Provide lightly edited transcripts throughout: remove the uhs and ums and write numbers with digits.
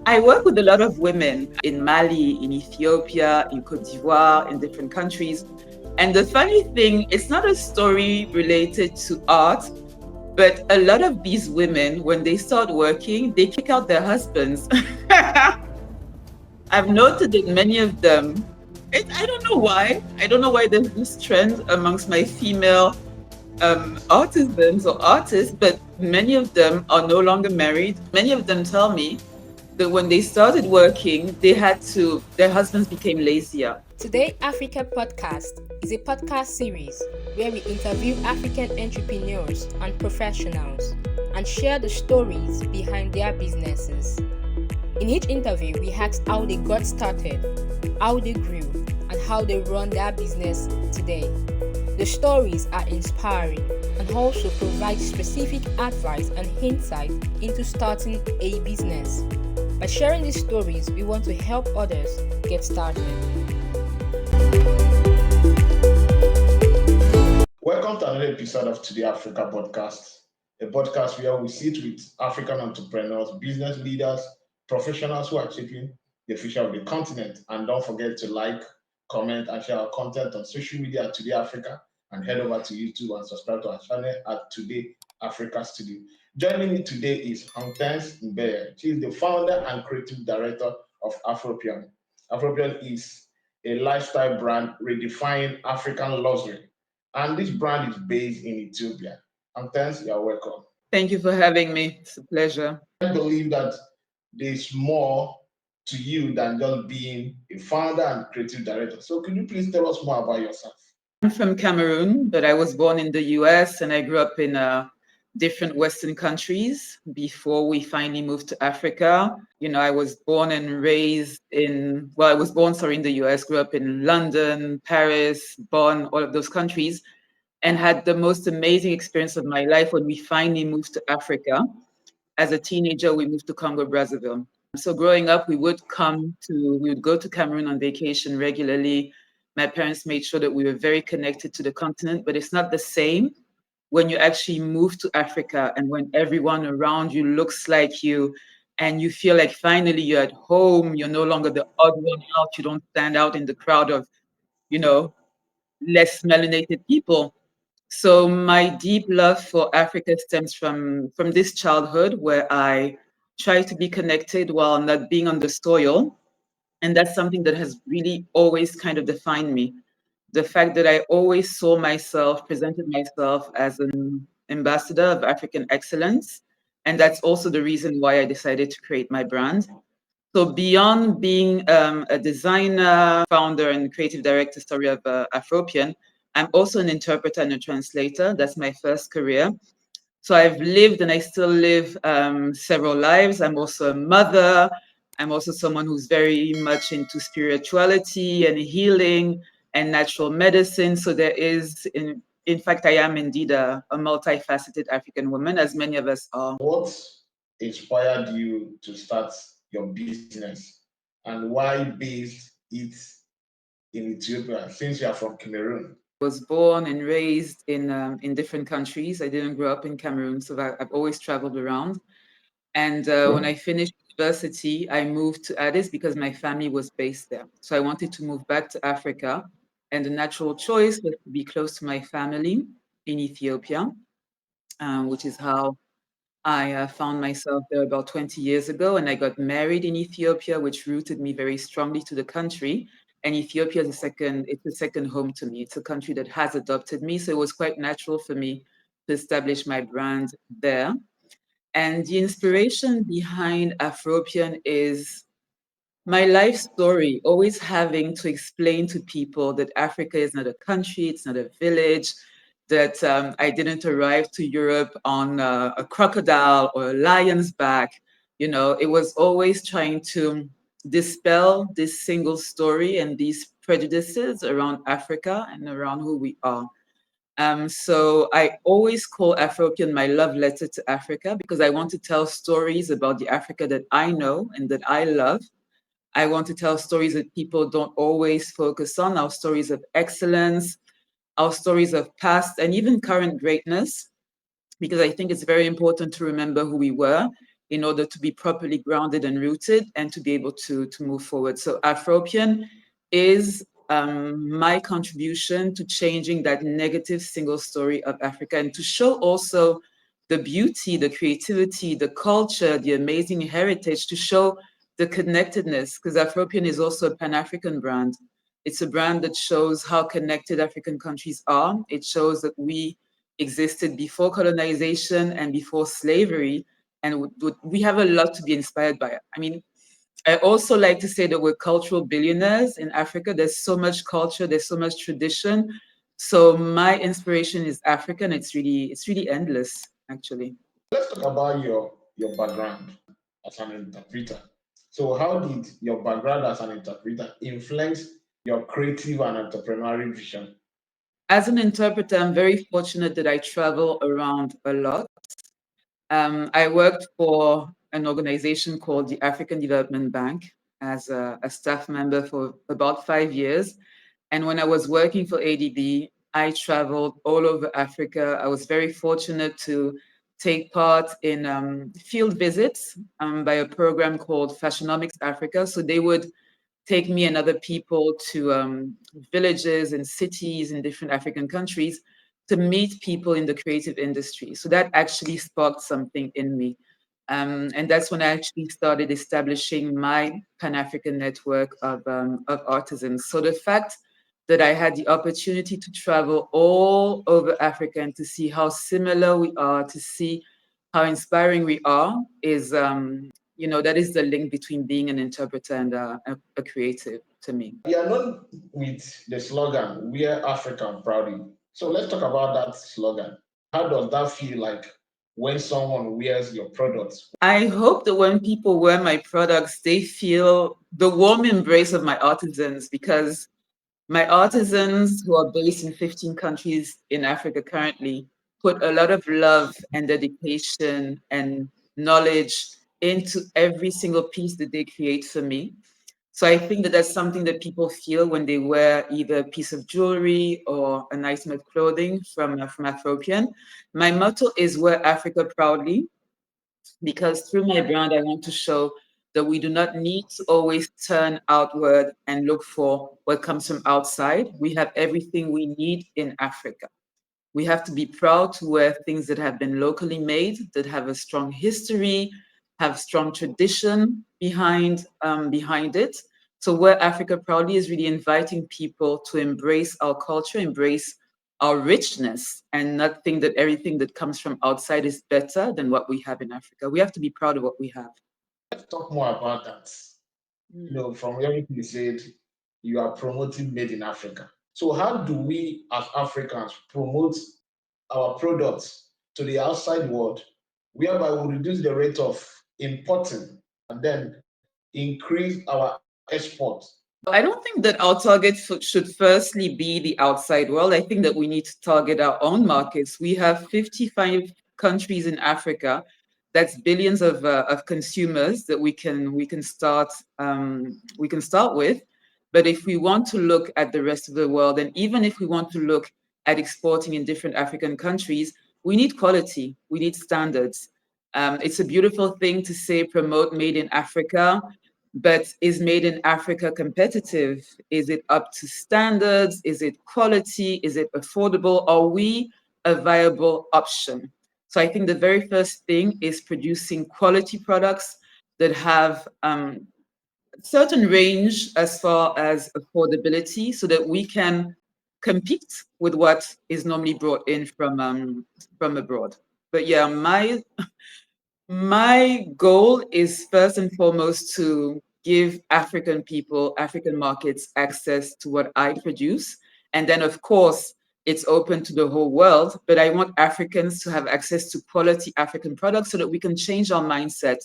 I work with a lot of women in Mali, in Ethiopia, in Cote d'Ivoire, in different countries. And the funny thing, it's not a story related to art, but a lot of these women, when they start working, they kick out their husbands. I've noted that many of them, I don't know why. I don't know why there's this trend amongst my female artisans or artists, but many of them are no longer married. Many of them tell me that when they started working, their husbands became lazier. Today, Africa Podcast is a podcast series where we interview African entrepreneurs and professionals and share the stories behind their businesses. In each interview, we ask how they got started, how they grew, and how they run their business today. The stories are inspiring and also provide specific advice and insight into starting a business. By sharing these stories, we want to help others get started. Welcome to another episode of Today Africa Podcast, a podcast where we sit with African entrepreneurs, business leaders, professionals who are shaping the future of the continent. And don't forget to like, comment, and share our content on social media at Today Africa, and head over to YouTube and subscribe to our channel at Today Africa Studio. Joining me today is Hortense Mbea. She is the founder and creative director of Afropian. Afropian is a lifestyle brand redefining African luxury, and this brand is based in Ethiopia. Hortense, you are welcome. Thank you for having me. It's a pleasure. I believe that there's more to you than just being a founder and creative director. So could you please tell us more about yourself? I'm from Cameroon, but I was born in the US and I grew up in different Western countries before we finally moved to Africa. You know, I was born and raised in the US, grew up in London, Paris, Bonn, all of those countries, and had the most amazing experience of my life when we finally moved to Africa. As a teenager, we moved to Congo Brazzaville. So growing up, we would go to Cameroon on vacation regularly. My parents made sure that we were very connected to the continent, but it's not the same when you actually move to Africa and when everyone around you looks like you and you feel like finally you're at home, you're no longer the odd one out, you don't stand out in the crowd of, you know, less melanated people. So my deep love for Africa stems from this childhood where I try to be connected while not being on the soil. And that's something that has really always kind of defined me. The fact that I always presented myself as an ambassador of African excellence. And that's also the reason why I decided to create my brand. So beyond being a designer, founder, and creative director, of Afropian, I'm also an interpreter and a translator. That's my first career. So I've lived and I still live several lives. I'm also a mother. I'm also someone who's very much into spirituality and healing and natural medicine. So in fact, I am indeed a multifaceted African woman, as many of us are. What inspired you to start your business, and why based it in Ethiopia since you are from Cameroon? Was born and raised in different countries. I didn't grow up in Cameroon, so I've always traveled around. And when I finished university, I moved to Addis because my family was based there. So I wanted to move back to Africa, and the natural choice was to be close to my family in Ethiopia, which is how I found myself there about 20 years ago, and I got married in Ethiopia, which rooted me very strongly to the country. And Ethiopia is it's a second home to me. It's a country that has adopted me. So it was quite natural for me to establish my brand there. And the inspiration behind Afropian is my life story, always having to explain to people that Africa is not a country, it's not a village, that I didn't arrive to Europe on a crocodile or a lion's back. You know, it was always trying to dispel this single story and these prejudices around Africa and around who we are. So I always call Afropian my love letter to Africa because I want to tell stories about the Africa that I know and that I love. I want to tell stories that people don't always focus on, our stories of excellence, our stories of past and even current greatness, because I think it's very important to remember who we were in order to be properly grounded and rooted and to be able to move forward. So Afropian is my contribution to changing that negative single story of Africa and to show also the beauty, the creativity, the culture, the amazing heritage, to show the connectedness, because Afropian is also a Pan-African brand. It's a brand that shows how connected African countries are. It shows that we existed before colonization and before slavery, and we have a lot to be inspired by. I mean, I also like to say that we're cultural billionaires in Africa. There's so much culture, there's so much tradition. So my inspiration is African. It's really endless, actually. Let's talk about your background as an interpreter. So, how did your background as an interpreter influence your creative and entrepreneurial vision? As an interpreter, I'm very fortunate that I travel around a lot. I worked for an organization called the African Development Bank as a staff member for about 5 years. And when I was working for ADB, I traveled all over Africa. I was very fortunate to take part in field visits by a program called Fashionomics Africa. So they would take me and other people to villages and cities in different African countries to meet people in the creative industry. So that actually sparked something in me. And that's when I actually started establishing my Pan-African network of artisans. So the fact that I had the opportunity to travel all over Africa and to see how similar we are, to see how inspiring we are, is that is the link between being an interpreter and a creative to me. You are known with the slogan, We're African Proudly. So, let's talk about that slogan. How does that feel like when someone wears your products? I hope that when people wear my products, they feel the warm embrace of my artisans, because my artisans, who are based in 15 countries in Africa currently, put a lot of love and dedication and knowledge into every single piece that they create for me. So I think that that's something that people feel when they wear either a piece of jewelry or an item of clothing from Afropian. My motto is "Wear Africa Proudly," because through my brand, I want to show that we do not need to always turn outward and look for what comes from outside. We have everything we need in Africa. We have to be proud to wear things that have been locally made, that have a strong history, have strong tradition behind it. So Wear Africa Proudly is really inviting people to embrace our culture, embrace our richness, and not think that everything that comes from outside is better than what we have in Africa. We have to be proud of what we have. Let's talk more about that. From everything you said, you are promoting Made in Africa. So, how do we as Africans promote our products to the outside world, whereby we reduce the rate of importing and then increase our export? I don't think that our target should firstly be the outside world. I think that we need to target our own markets. We have 55 countries in Africa. That's billions of consumers that we can start with. But if we want to look at the rest of the world, and even if we want to look at exporting in different African countries, we need quality. We need standards. It's a beautiful thing to say promote Made in Africa, but is Made in Africa competitive? Is it up to standards? Is it quality? Is it affordable? Are we a viable option? So I think the very first thing is producing quality products that have certain range as far as affordability, so that we can compete with what is normally brought in from abroad. But yeah, my goal is first and foremost to give African people, African markets access to what I produce. And then, of course, it's open to the whole world. But I want Africans to have access to quality African products so that we can change our mindset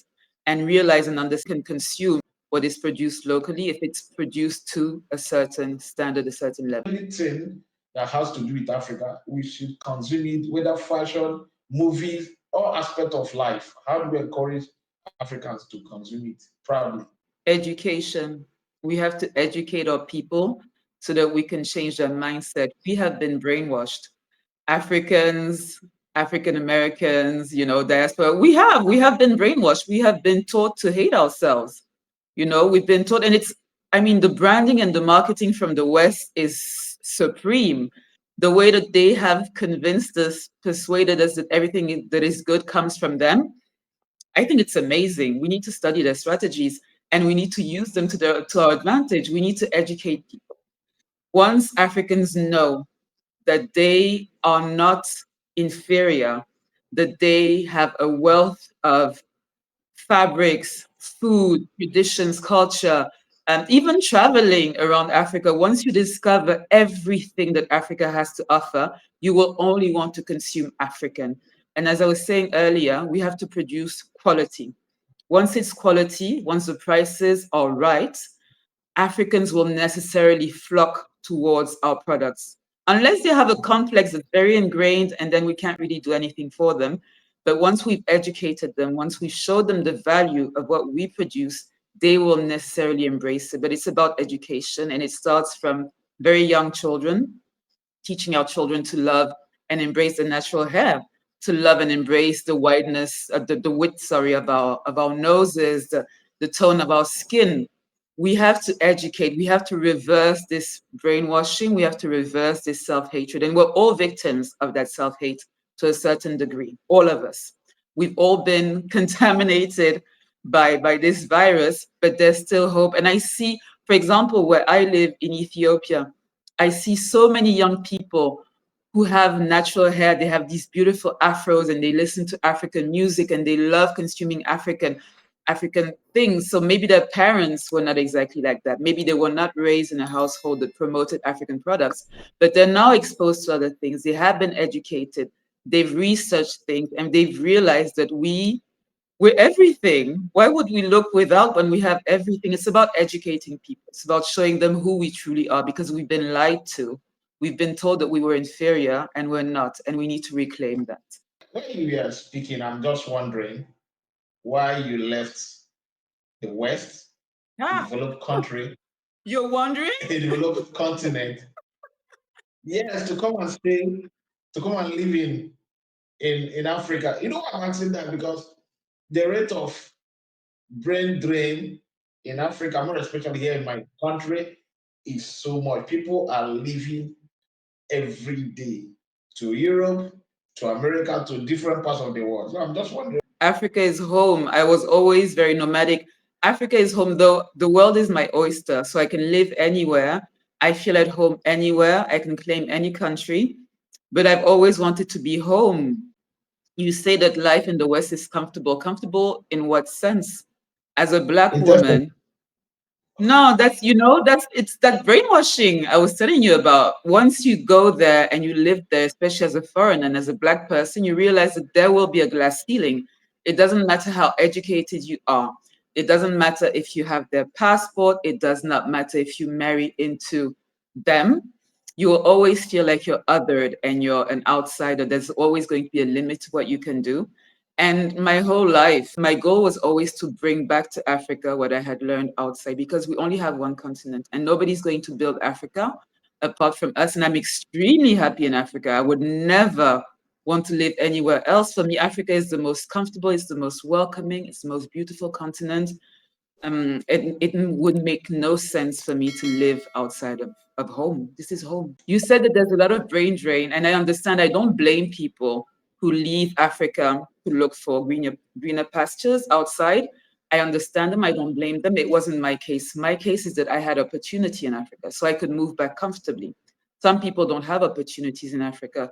and realize and understand, consume what is produced locally if it's produced to a certain standard, a certain level. Anything that has to do with Africa, we should consume it, whether fashion, movies, all aspect of life. How do we encourage Africans to consume it proudly? Education. We have to educate our people so that we can change their mindset. We have been brainwashed. Africans African Americans, diaspora. We have been brainwashed. We have been taught to hate ourselves. We've been taught, and the branding and the marketing from the West is supreme. The way that they have convinced us, persuaded us that everything that is good comes from them, I think it's amazing. We need to study their strategies and we need to use them to our advantage. We need to educate people. Once Africans know that they are not inferior, that they have a wealth of fabrics, food, traditions, culture, and even traveling around Africa. Once you discover everything that Africa has to offer, you will only want to consume African. And as I was saying earlier, we have to produce quality. Once it's quality, once the prices are right, Africans will necessarily flock towards our products. Unless they have a complex that's very ingrained and then we can't really do anything for them. But once we've educated them, once we show them the value of what we produce, they will necessarily embrace it. But it's about education and it starts from very young children, teaching our children to love and embrace the natural hair, to love and embrace the wideness, the width, sorry, of our noses, the tone of our skin. We have to educate. We have to reverse this brainwashing. We have to reverse this self-hatred. And we're all victims of that self-hate to a certain degree, all of us. We've all been contaminated by this virus, but there's still hope. And I see, for example, where I live in Ethiopia, I see so many young people who have natural hair. They have these beautiful afros and they listen to African music and they love consuming African things. So maybe their parents were not exactly like that. Maybe they were not raised in a household that promoted African products, but they're now exposed to other things. They have been educated. They've researched things and they've realized that we're everything. Why would we look without when we have everything? It's about educating people. It's about showing them who we truly are because we've been lied to. We've been told that we were inferior and we're not, and we need to reclaim that. When you were speaking, I'm just wondering why you left the West, a Ah, developed country, you're wondering? a developed continent, yes, to come and stay, to come and live in Africa. You know why I'm asking that? Because the rate of brain drain in Africa, more especially here in my country, is so much. People are leaving every day to Europe, to America, to different parts of the world. So I'm just wondering. Africa is home. I was always very nomadic. Africa is home, though the world is my oyster, so I can live anywhere. I feel at home anywhere. I can claim any country, but I've always wanted to be home. You say that life in the West is comfortable. Comfortable in what sense? As a Black It's just woman, no, that's it's that brainwashing I was telling you about. Once you go there and you live there, especially as a foreigner and as a Black person, you realize that there will be a glass ceiling. It doesn't matter how educated you are. It doesn't matter if you have their passport. It does not matter if you marry into them. You will always feel like you're othered and you're an outsider. There's always going to be a limit to what you can do. And my whole life, my goal was always to bring back to Africa what I had learned outside because we only have one continent and nobody's going to build Africa apart from us. And I'm extremely happy in Africa. I would never want to live anywhere else. For me, Africa is the most comfortable, it's the most welcoming, it's the most beautiful continent. It would make no sense for me to live outside of home. This is home. You said that there's a lot of brain drain, and I understand. I don't blame people who leave Africa to look for greener pastures outside. I understand them. I don't blame them. It wasn't my case. My case is that I had opportunity in Africa, so I could move back comfortably. Some people don't have opportunities in Africa,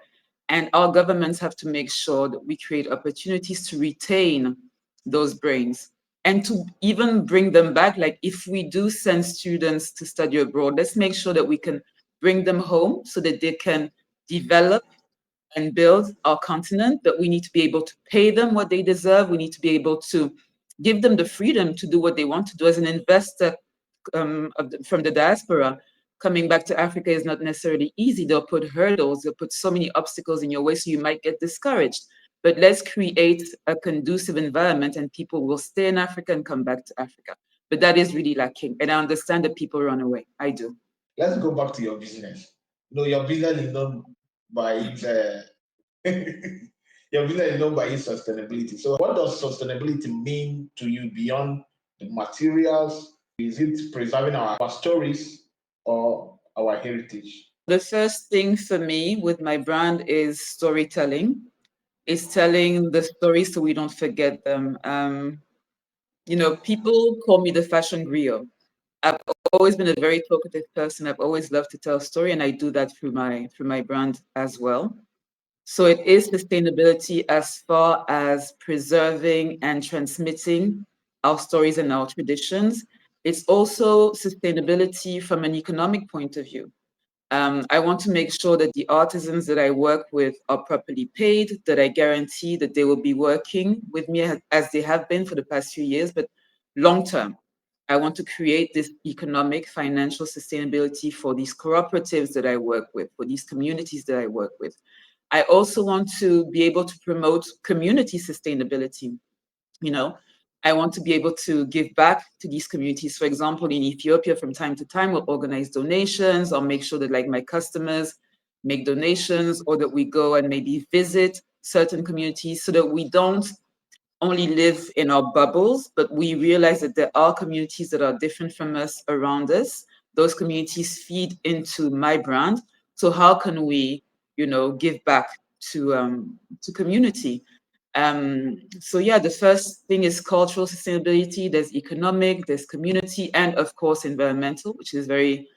and our governments have to make sure that we create opportunities to retain those brains and to even bring them back. Like if we do send students to study abroad, let's make sure that we can bring them home so that they can develop and build our continent. But we need to be able to pay them what they deserve. We need to be able to give them the freedom to do what they want to do. As an investor from the diaspora, coming back to Africa is not necessarily easy. They'll put hurdles, they'll put so many obstacles in your way, so you might get discouraged. But let's create a conducive environment and people will stay in Africa and come back to Africa. But that is really lacking. And I understand that people run away. I do. Let's go back to your business. No, your business is not by its Your business is known by its sustainability. So, what does sustainability mean to you beyond the materials? Is it preserving our stories or our heritage? The first thing for me with my brand is storytelling. Is telling the stories so we don't forget them. People call me the fashion griot. I've always been a very talkative person. I've always loved to tell a story, and I do that through my brand as well. So it is sustainability as far as preserving and transmitting our stories and our traditions. It's also sustainability from an economic point of view. I want to make sure that the artisans that I work with are properly paid, that I guarantee that they will be working with me as they have been for the past few years, but long term. I want to create this economic, financial sustainability for these cooperatives that I work with, for these communities that I work with. I also want to be able to promote community sustainability. you know I want to be able to give back to these communities. For example, in Ethiopia, from time to time, we'll organize donations or make sure that like my customers make donations, or that we go and maybe visit certain communities so that we don't only live in our bubbles, but we realize that there are communities that are different from us around us. Those communities feed into my brand. So how can we, give back to community? So yeah, the first thing is cultural sustainability. There's economic, there's community, and of course environmental, which is very,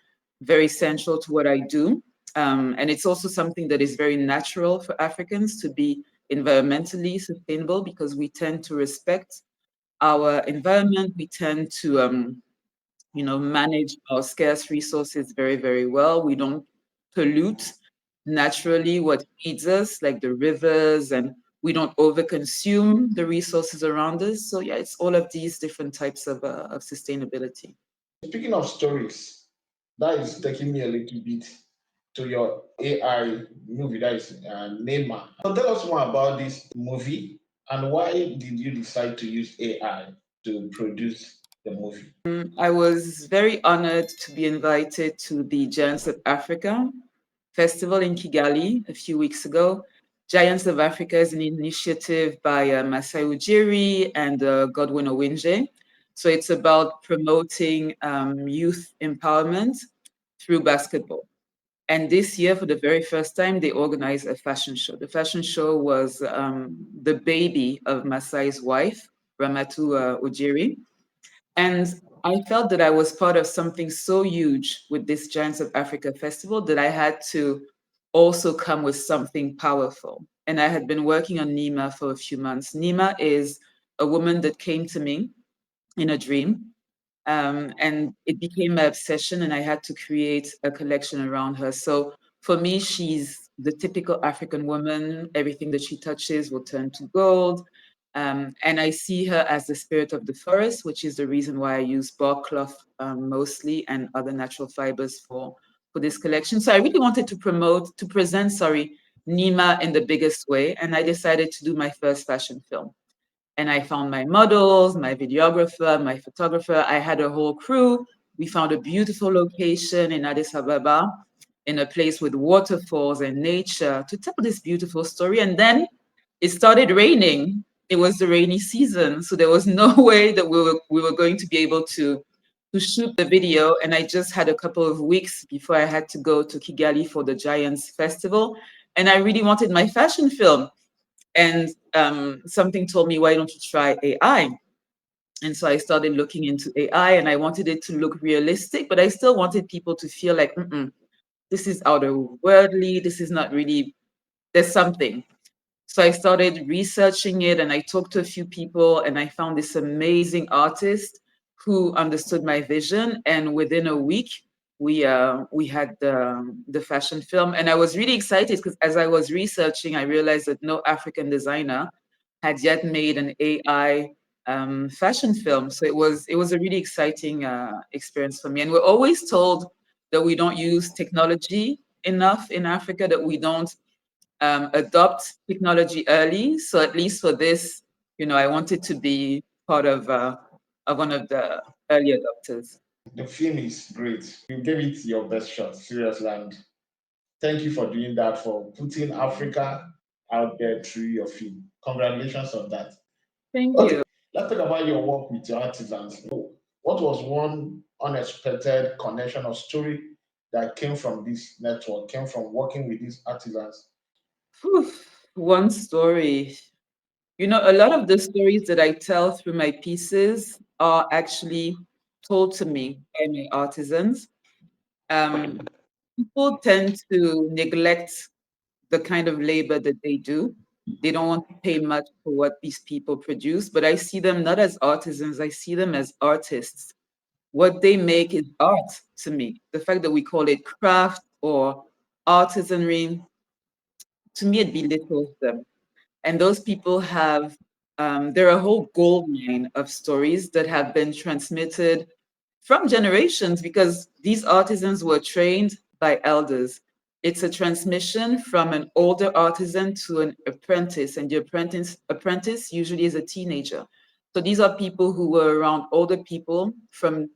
very central to what I do. And it's also something that is very natural for Africans to be environmentally sustainable because we tend to respect our environment. We tend to, manage our scarce resources very, very well. We don't pollute naturally what feeds us, like the rivers, and we don't overconsume the resources around us. So yeah, it's all of these different types of sustainability. Speaking of stories, that is taking me a little bit to your AI movie, that is Neymar. So tell us more about this movie and why did you decide to use AI to produce the movie? I was very honored to be invited to the Giants of Africa Festival in Kigali a few weeks ago. Giants of Africa is an initiative by Masai Ujiri and Godwin Owinje. So it's about promoting youth empowerment through basketball. And this year, for the very first time, they organized a fashion show. The fashion show was the baby of Masai's wife, Ramatu Ujiri. And I felt that I was part of something so huge with this Giants of Africa festival that I had to also come with something powerful. And I had been working on Nima for a few months. Nima is a woman that came to me in a dream. And it became my obsession, and I had to create a collection around her. So for me, she's the typical African woman. Everything that she touches will turn to gold. And I see her as the spirit of the forest, which is the reason why I use bark cloth mostly and other natural fibers for this collection. So I really wanted to present, Nima in the biggest way. And I decided to do my first fashion film. And I found my models, my videographer, my photographer. I had a whole crew. We found a beautiful location in Addis Ababa, in a place with waterfalls and nature to tell this beautiful story. And then it started raining. It was the rainy season, so there was no way that we were going to be able to shoot the video. And I just had a couple of weeks before I had to go to Kigali for the Giants Festival, and I really wanted my fashion film. And something told me, why don't you try AI? And so I started looking into AI, and I wanted it to look realistic, but I still wanted people to feel like, this is outer worldly. This is not really, there's something. So I started researching it, and I talked to a few people, and I found this amazing artist who understood my vision. And within a week, we had the fashion film, and I was really excited because as I was researching, I realized that no African designer had yet made an AI fashion film. So it was a really exciting experience for me. And we're always told that we don't use technology enough in Africa, that we don't adopt technology early. So at least for this, I wanted to be part of one of the early adopters. The film is great. You gave it your best shot, seriously. And thank you for doing that, for putting Africa out there through your film. Congratulations on that. Thank Okay, you. let's talk about your work with your artisans. What was one unexpected connection or story that came from this network, came from working with these artisans? Whew. One story. A lot of the stories that I tell through my pieces are actually told to me by my artisans. Um, People tend to neglect the kind of labor that they do. They don't want to pay much for what these people produce, but I see them not as artisans, I see them as artists. What they make is art to me. The fact that we call it craft or artisanry, to me, it belittles them. And those people have, they're a whole gold mine of stories that have been transmitted from generations because these artisans were trained by elders. It's a transmission from an older artisan to an apprentice, and the apprentice usually is a teenager. So these are people who were around older people from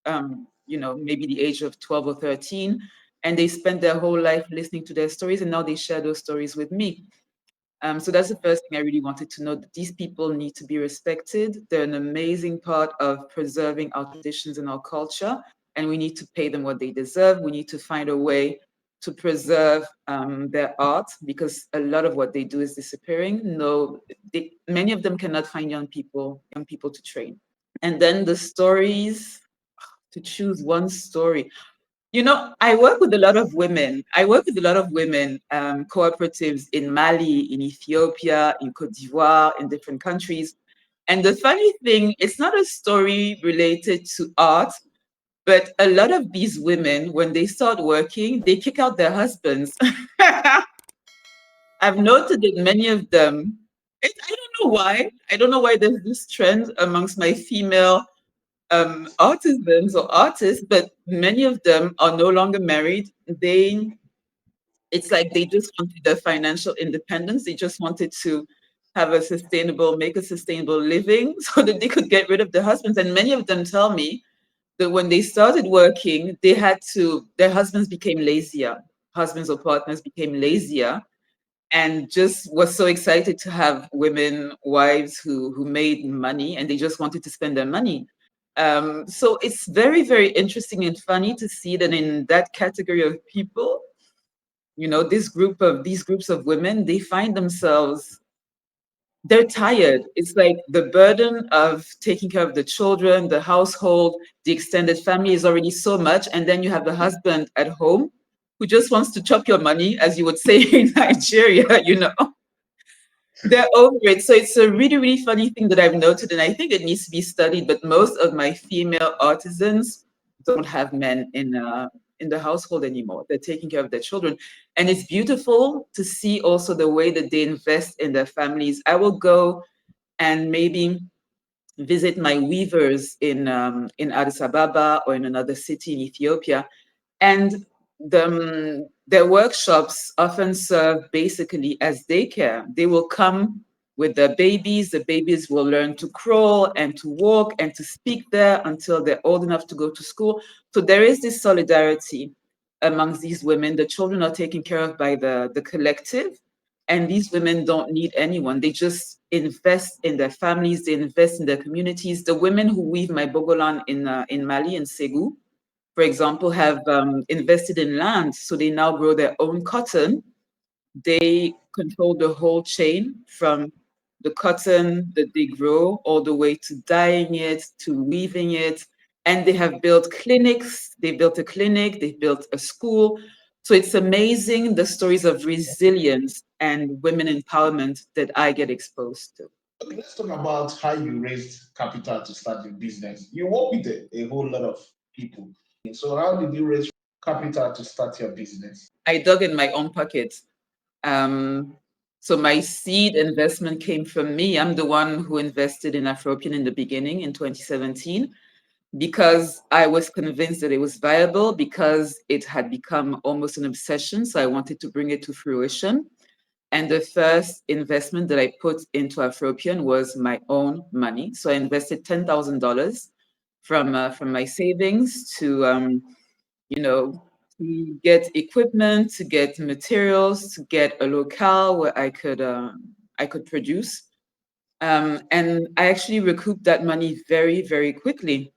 maybe the age of 12 or 13, and they spent their whole life listening to their stories, and now they share those stories with me. So that's the first thing I really wanted to know, that these people need to be respected. They're an amazing part of preserving our traditions and our culture, and we need to pay them what they deserve. We need to find a way to preserve their art because a lot of what they do is disappearing. No, many of them cannot find young people to train. And then the stories, to choose one story. I work with a lot of women. I work with a lot of women cooperatives in Mali, in Ethiopia, in Cote d'Ivoire, in different countries. And the funny thing, it's not a story related to art, but a lot of these women, when they start working, they kick out their husbands. I've noted that many of them, I don't know why. I don't know why there's this trend amongst my female artisans or artists, but many of them are no longer married. It's like they just wanted their financial independence. They just wanted to make a sustainable living so that they could get rid of their husbands. And many of them tell me that when they started working, their husbands became lazier. Husbands or partners became lazier and just was so excited to have women wives who made money, and they just wanted to spend their money. So it's very, very interesting and funny to see that in that category of people, these groups of women, they find themselves, they're tired. It's like the burden of taking care of the children, the household, the extended family is already so much, and then you have the husband at home who just wants to chop your money, as you would say in Nigeria. They're over it. So it's a really, really funny thing that I've noted, and I think it needs to be studied. But most of my female artisans don't have men in the household anymore. They're taking care of their children, and it's beautiful to see also the way that they invest in their families. I will go and maybe visit my weavers in Addis Ababa or in another city in Ethiopia, and their workshops often serve basically as daycare. They will come with their babies. The babies will learn to crawl and to walk and to speak there until they're old enough to go to school. So there is this solidarity amongst these women. The children are taken care of by the collective, and these women don't need anyone. They just invest in their families. They invest in their communities. The women who weave my bogolan in Mali and Segu, for example, have invested in land. So they now grow their own cotton. They control the whole chain from the cotton that they grow all the way to dyeing it, to weaving it. And they have built clinics. They built a clinic. They built a school. So it's amazing the stories of resilience and women empowerment that I get exposed to. Okay, let's talk about how you raised capital to start your business. You work with a whole lot of people. So how did you raise capital to start your business? I dug in my own pocket. Um, so my seed investment came from me. I'm the one who invested in Afropian in the beginning in 2017 because I was convinced that it was viable, because it had become almost an obsession. So I wanted to bring it to fruition. And the first investment that I put into Afropian was my own money. So I invested $10,000 from my savings to you know to get equipment, to get materials, to get a locale where I could produce. And I actually recouped that money very, very quickly.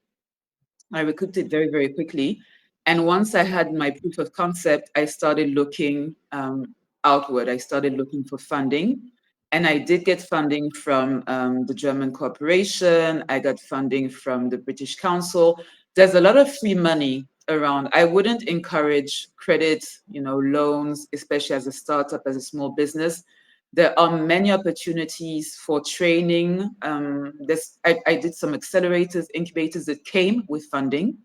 I recouped it very, very quickly. And once I had my proof of concept, I started looking outward. I started looking for funding. And I did get funding from the German corporation. I got funding from the British Council. There's a lot of free money around. I wouldn't encourage credit, loans, especially as a startup, as a small business. There are many opportunities for training. I did some accelerators, incubators that came with funding.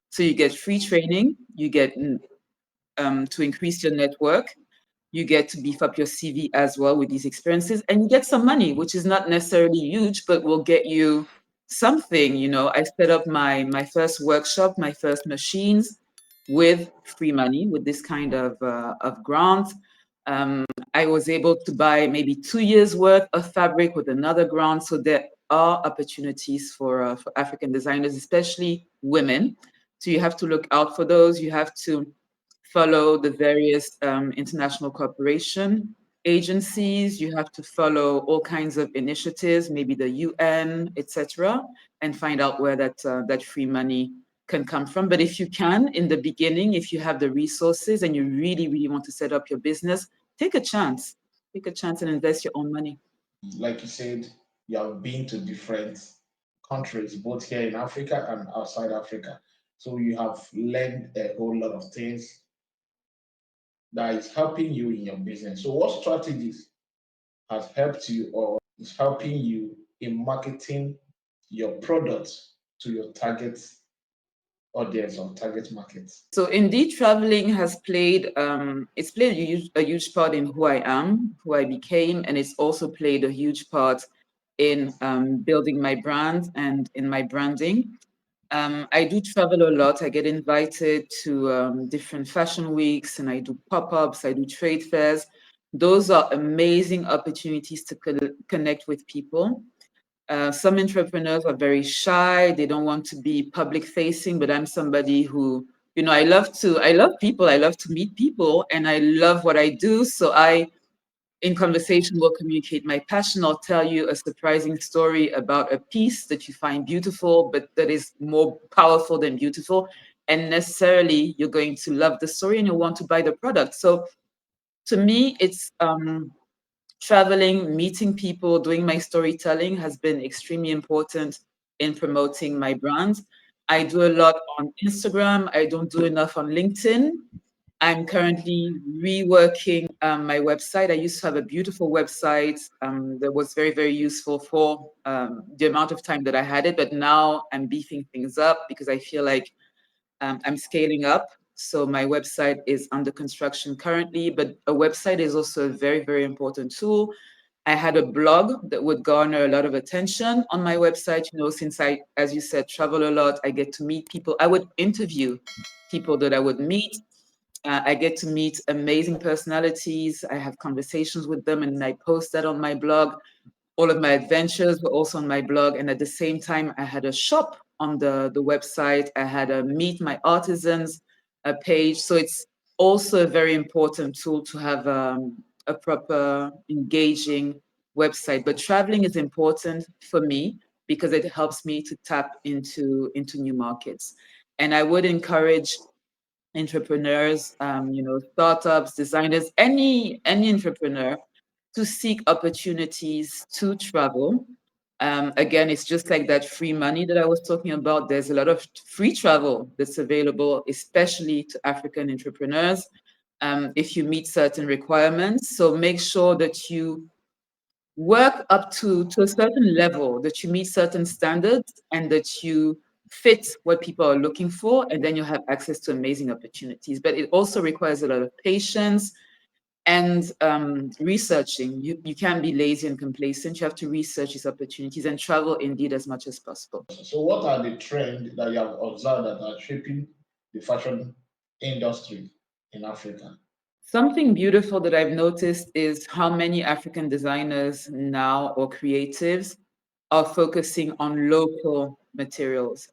So you get free training, you get to increase your network, you get to beef up your CV as well with these experiences, and you get some money, which is not necessarily huge, but will get you something. I set up my first workshop, my first machines with free money, with this kind of grant. I was able to buy maybe 2 years worth of fabric with another grant. So there are opportunities for African designers, especially women. So you have to look out for those. You have to follow the various international cooperation agencies. You have to follow all kinds of initiatives, maybe the UN, etc., and find out where that free money can come from. But if you can, in the beginning, if you have the resources and you really, really want to set up your business, take a chance. Take a chance and invest your own money. Like you said, you have been to different countries, both here in Africa and outside Africa. So you have learned a whole lot of things that is helping you in your business. So, what strategies has helped you or is helping you in marketing your products to your target audience or target market? So indeed, traveling has played it's played a huge part in who I am, who I became, and it's also played a huge part in building my brand and in my branding. I do travel a lot. I get invited to different fashion weeks, and I do pop-ups. I do trade fairs. Those are amazing opportunities to connect with people. Some entrepreneurs are very shy. They don't want to be public facing, but I'm somebody who, I love people. I love to meet people and I love what I do. So in conversation, will communicate my passion. I'll tell you a surprising story about a piece that you find beautiful, but that is more powerful than beautiful. And necessarily you're going to love the story and you'll want to buy the product. So to me, it's, traveling, meeting people, doing my storytelling has been extremely important in promoting my brand. I do a lot on Instagram. I don't do enough on LinkedIn. I'm currently reworking my website. I used to have a beautiful website that was very, very useful for the amount of time that I had it. But now I'm beefing things up because I feel like I'm scaling up. So my website is under construction currently, but a website is also a very, very important tool. I had a blog that would garner a lot of attention on my website. Since I, as you said, travel a lot, I get to meet people. I would interview people that I would meet. I get to meet amazing personalities. I have conversations with them, and I post that on my blog. All of my adventures were also on my blog. And at the same time, I had a shop on the website. I had a Meet My Artisans page. So it's also a very important tool to have a proper, engaging website. But traveling is important for me because it helps me to tap into new markets. And I would encourage entrepreneurs, startups, designers, any entrepreneur to seek opportunities to travel. Again, it's just like that free money that I was talking about. There's a lot of free travel that's available, especially to African entrepreneurs, if you meet certain requirements. So make sure that you work up to a certain level, that you meet certain standards, and that you fit what people are looking for, and then you have access to amazing opportunities. But it also requires a lot of patience and researching. You can't be lazy and complacent. You have to research these opportunities and travel indeed as much as possible. So, what are the trends that you have observed that are shaping the fashion industry in Africa? Something beautiful that I've noticed is how many African designers now or creatives are focusing on local materials.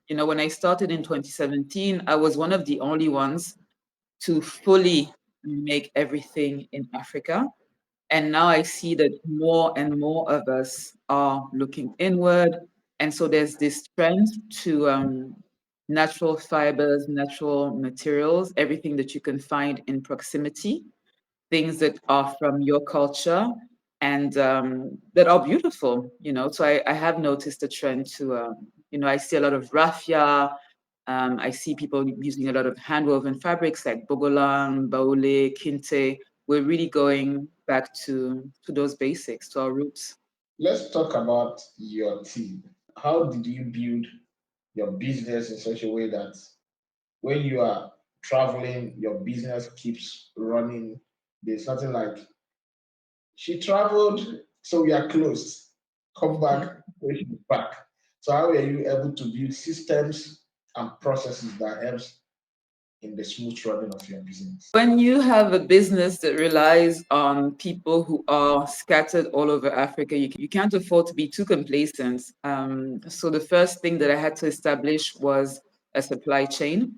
When I started in 2017, I was one of the only ones to fully make everything in Africa. And now I see that more and more of us are looking inward. And so there's this trend to natural fibers, natural materials, everything that you can find in proximity, things that are from your culture and that are beautiful. So I have noticed a trend to, I see a lot of raffia. I see people using a lot of hand-woven fabrics like bogolan, baule, kinte. We're really going back to those basics, to our roots. Let's talk about your team. How did you build your business in such a way that when you are traveling, your business keeps running? There's nothing like she traveled, so we are closed. Come back when she's back. So how are you able to build systems and processes that helps in the smooth running of your business? When you have a business that relies on people who are scattered all over Africa, you can't afford to be too complacent. So the first thing that I had to establish was a supply chain.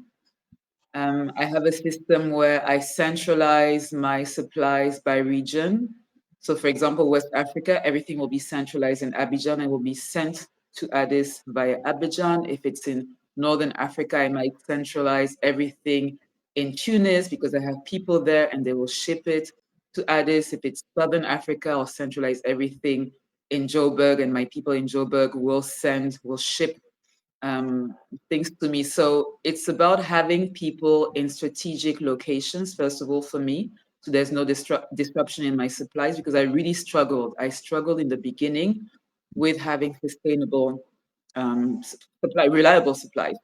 I have a system where I centralize my supplies by region. So, for example, West Africa, everything will be centralized in Abidjan and will be sent to Addis via Abidjan. If it's in Northern Africa, I might centralize everything in Tunis because I have people there and they will ship it to Addis. If it's Southern Africa, I'll centralize everything in Joburg and my people in Joburg will ship um, things to me. So it's about having people in strategic locations, first of all, for me. So there's no disruption in my supplies because I really struggled. I struggled in the beginning with having sustainable reliable supplies.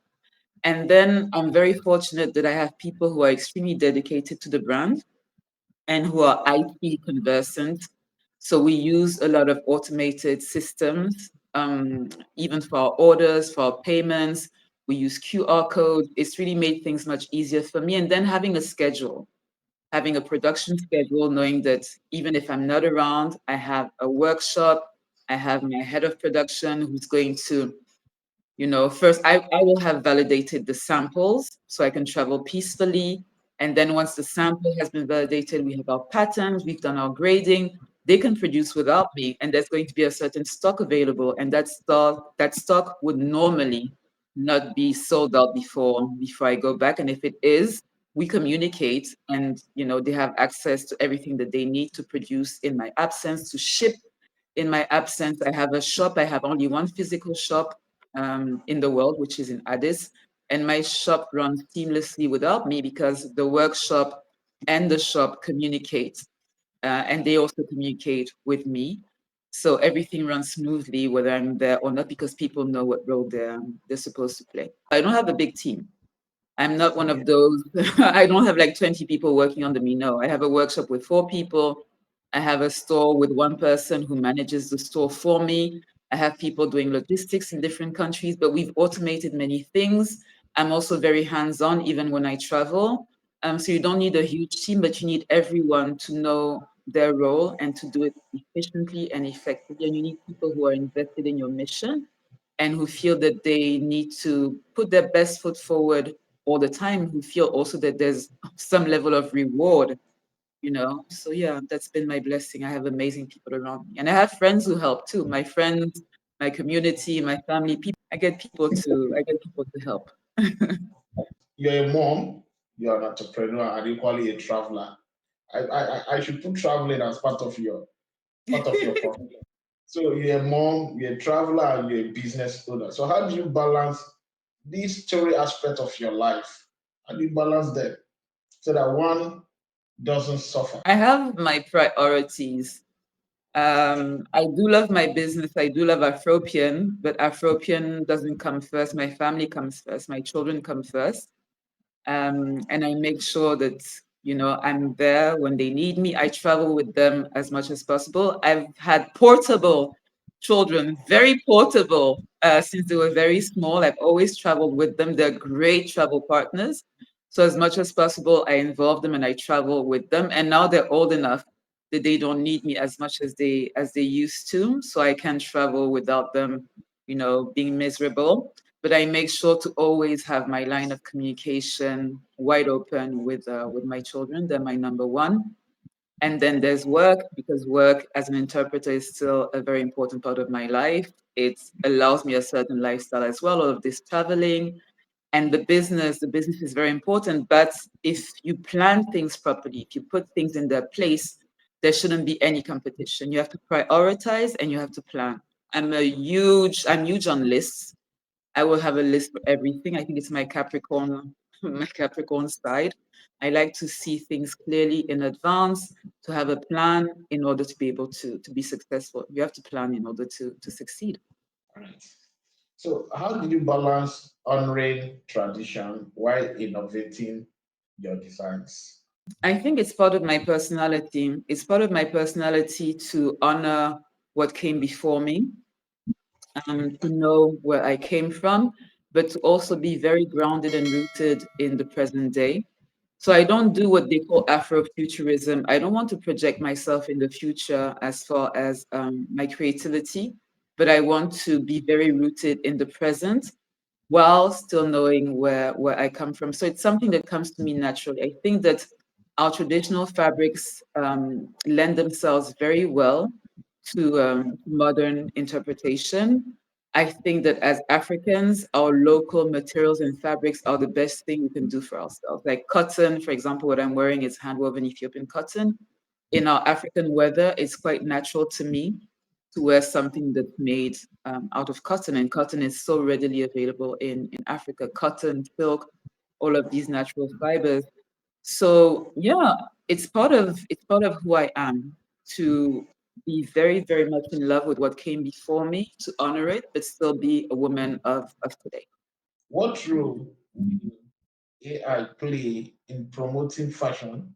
And then I'm very fortunate that I have people who are extremely dedicated to the brand and who are IT conversant. So we use a lot of automated systems, even for our orders, for our payments. We use QR codes. It's really made things much easier for me. And then having a schedule, having a production schedule, knowing that even if I'm not around, I have a workshop, I have my head of production who's going to first I will have validated the samples so I can travel peacefully. And then once the sample has been validated, we have our patterns, we've done our grading, they can produce without me. And there's going to be a certain stock available. And that stock would normally not be sold out before I go back. And if it is, we communicate and they have access to everything that they need to produce in my absence, to ship in my absence. I have a shop. I have only one physical shop in the world, which is in Addis. And my shop runs seamlessly without me because the workshop and the shop communicate. And they also communicate with me. So everything runs smoothly, whether I'm there or not, because people know what role they're supposed to play. I don't have a big team. I'm not one of those. I don't have like 20 people working under me. No, I have a workshop with 4 people. I have a store with one person who manages the store for me. I have people doing logistics in different countries, but we've automated many things. I'm also very hands-on, even when I travel. So you don't need a huge team, but you need everyone to know their role and to do it efficiently and effectively. And you need people who are invested in your mission and who feel that they need to put their best foot forward all the time, who feel also that there's some level of reward. So yeah, that's been my blessing. I have amazing people around me. And I have friends who help too. My friends, my community, my family, people. I get people to help. You're a mom, you're an entrepreneur, and equally a traveler. I should put traveling as part of your profession. So you're a mom, you're a traveler, and you're a business owner. So how do you balance these three aspects of your life? How do you balance them so that one doesn't suffer? I have my priorities. I do love my business. I do love Afropian, but Afropian doesn't come first. My family comes first. My children come first. And I make sure that I'm there when they need me. I travel with them as much as possible. I've had portable children, very portable, since they were very small. I've always traveled with them. They're great travel partners. So as much as possible, I involve them and I travel with them. And now they're old enough that they don't need me as much as they used to. So I can travel without them, being miserable. but I make sure to always have my line of communication wide open with my children. They're my number one. And then there's work, because work as an interpreter is still a very important part of my life. It allows me a certain lifestyle as well, all of this traveling. And the business is very important. But if you plan things properly, if you put things in their place, there shouldn't be any competition. You have to prioritize and you have to plan. I'm huge on lists. I will have a list for everything. I think it's my Capricorn, my Capricorn side. I like to see things clearly in advance, to have a plan in order to be able to be successful. You have to plan in order to succeed. All right. So, how did you balance honoring tradition while innovating your designs? I think it's part of my personality. It's part of my personality to honor what came before me, to know where I came from, but to also be very grounded and rooted in the present day. So I don't do what they call Afrofuturism. I don't want to project myself in the future as far as my creativity, but I want to be very rooted in the present while still knowing where I come from. So it's something that comes to me naturally. I think that our traditional fabrics lend themselves very well to modern interpretation. I think that as Africans, our local materials and fabrics are the best thing we can do for ourselves. Like cotton, for example, what I'm wearing is hand-woven Ethiopian cotton. In our African weather, it's quite natural to me to wear something that's made out of cotton, and cotton is so readily available in Africa. Cotton, silk, all of these natural fibers. So yeah, it's part of who I am, to be very, very much in love with what came before me, to honor it, but still be a woman of today. What role will AI play in promoting fashion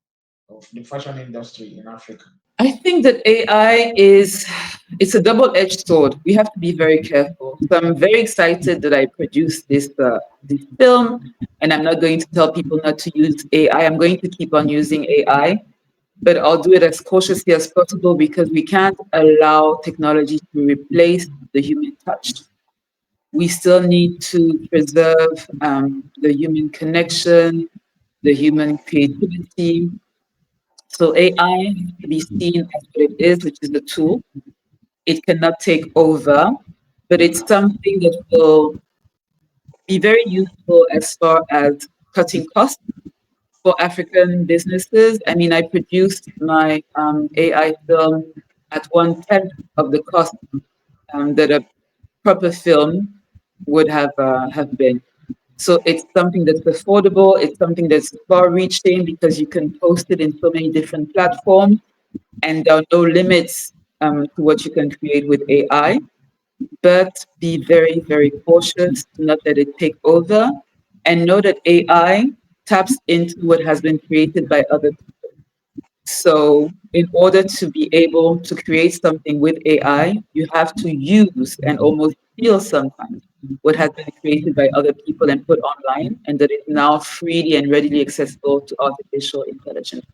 of the fashion industry in Africa? I think that AI it's a double-edged sword. We have to be very careful. So I'm very excited that I produced this film, and I'm not going to tell people not to use AI. I'm going to keep on using AI, but I'll do it as cautiously as possible because we can't allow technology to replace the human touch. We still need to preserve the human connection, the human creativity. So AI has to be seen as what it is, which is a tool. It cannot take over, but it's something that will be very useful as far as cutting costs for African businesses. I mean, I produced my AI film at 1/10 of the cost that a proper film would have been. So it's something that's affordable. It's something that's far-reaching because you can post it in so many different platforms, and there are no limits to what you can create with AI. But be very, very cautious. Do not let it take over, and know that AI taps into what has been created by other people. So, in order to be able to create something with AI, you have to use and almost steal sometimes what has been created by other people and put online, and that is now freely and readily accessible to artificial intelligence.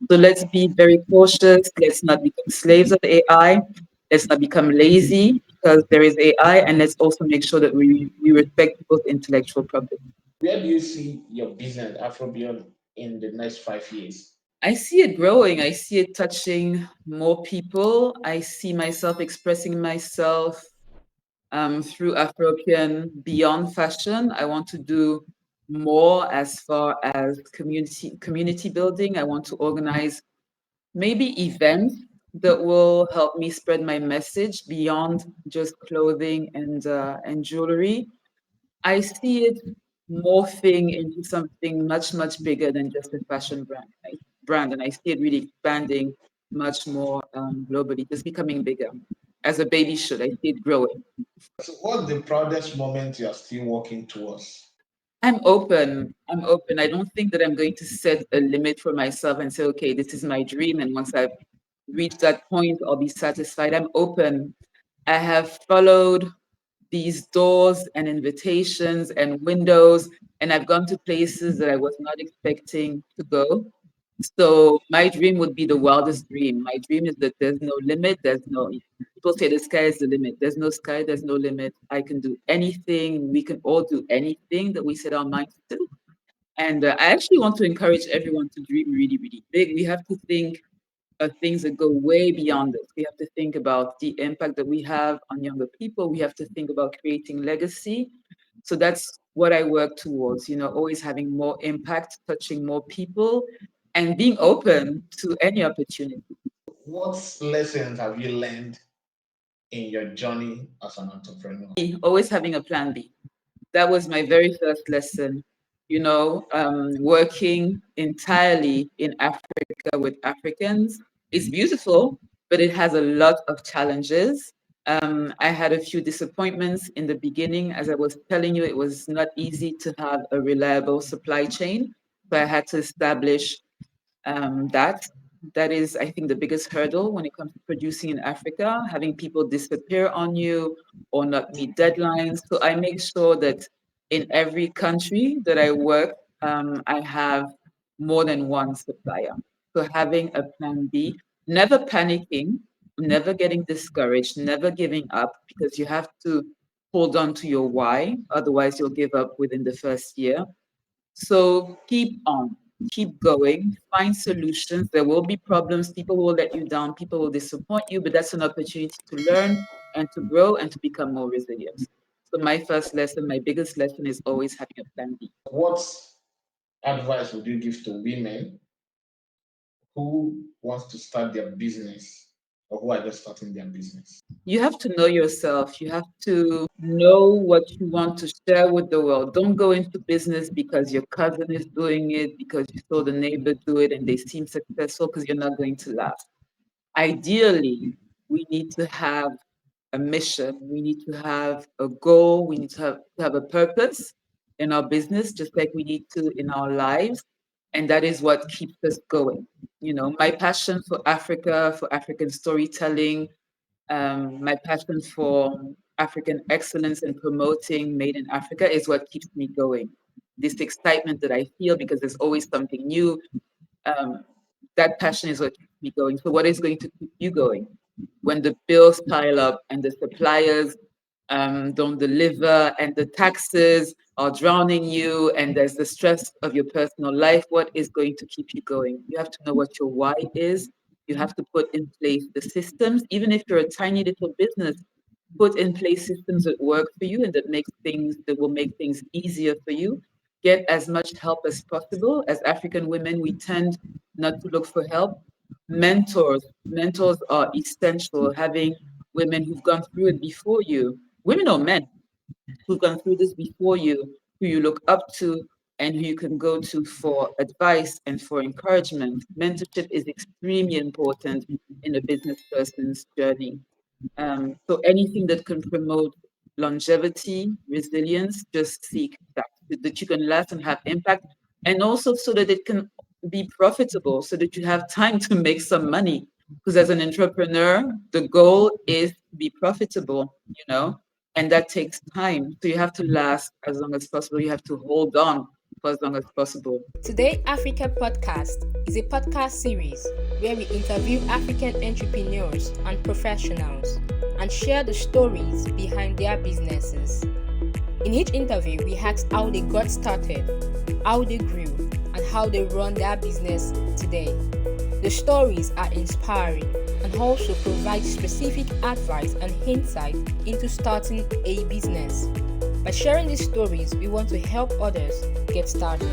So let's be very cautious. Let's not become slaves of AI. Let's not become lazy because there is AI, and let's also make sure that we respect people's intellectual property. Where do you see your business, Afrobion, in the next 5 years? I see it growing. I see it touching more people. I see myself expressing myself through Afropian beyond fashion. I want to do more as far as community building. I want to organize maybe events that will help me spread my message beyond just clothing and jewelry. I see it morphing into something much bigger than just a fashion brand, and I see it really expanding much more globally, just becoming bigger. As a baby should, I see it growing. So, what's the proudest moment you are still working towards? I'm open. I'm open. I don't think that I'm going to set a limit for myself and say, okay, this is my dream. And once I've reached that point, I'll be satisfied. I'm open. I have followed these doors and invitations and windows, and I've gone to places that I was not expecting to go. So my dream would be the wildest dream. My dream is that there's no limit. There's no, people say the sky is the limit. There's no sky, there's no limit. I can do anything. We can all do anything that we set our minds to. And I actually want to encourage everyone to dream really, really big. We have to think of things that go way beyond us. We have to think about the impact that we have on younger people. We have to think about creating legacy. So that's what I work towards, always having more impact, touching more people, and being open to any opportunity. What lessons have you learned in your journey as an entrepreneur? Always having a plan B. That was my very first lesson. Working entirely in Africa with Africans is beautiful, but it has a lot of challenges. I had a few disappointments in the beginning. As I was telling you, it was not easy to have a reliable supply chain. So I had to establish that. That is, I think, the biggest hurdle when it comes to producing in Africa, having people disappear on you or not meet deadlines. So I make sure that in every country that I work, I have more than one supplier. So having a plan B, never panicking, never getting discouraged, never giving up, because you have to hold on to your why. Otherwise, you'll give up within the first year. So keep on, keep going, find solutions. There will be problems. People will let you down. People will disappoint you, but that's an opportunity to learn and to grow and to become more resilient. So my first lesson, my biggest lesson is always having a plan B. What advice would you give to women who wants to start their business or who are just starting their business? You have to know yourself. You have to know what you want to share with the world. Don't go into business because your cousin is doing it, because you saw the neighbor do it and they seem successful, because you're not going to last. Ideally, we need to have a mission. We need to have a goal. We need to have a purpose in our business, just like we need to in our lives. And that is what keeps us going. My passion for Africa, for African storytelling, my passion for African excellence and promoting Made in Africa is what keeps me going. This excitement that I feel because there's always something new. That passion is what keeps me going. So, what is going to keep you going when the bills pile up and the suppliers don't deliver and the taxes are drowning you and there's the stress of your personal life? What is going to keep you going? You have to know what your why is. You have to put in place the systems, even if you're a tiny little business. Put in place systems that work for you and that will make things easier for you. Get as much help as possible. As African women, we tend not to look for help. Mentors are essential. Having women who've gone through it before you, women or men who've gone through this before you, who you look up to and who you can go to for advice and for encouragement. Mentorship is extremely important in a business person's journey. So anything that can promote longevity, resilience, just seek that you can last and have impact, and also so that it can be profitable, so that you have time to make some money. Because as an entrepreneur, the goal is to be profitable, and that takes time. So you have to last as long as possible. You have to hold on for as long as possible. Today Africa Podcast is a podcast series where we interview African entrepreneurs and professionals and share the stories behind their businesses. In each interview, we ask how they got started, how they grew, and how they run their business today. The stories are inspiring and also provide specific advice and insight into starting a business. By sharing these stories, we want to help others get started.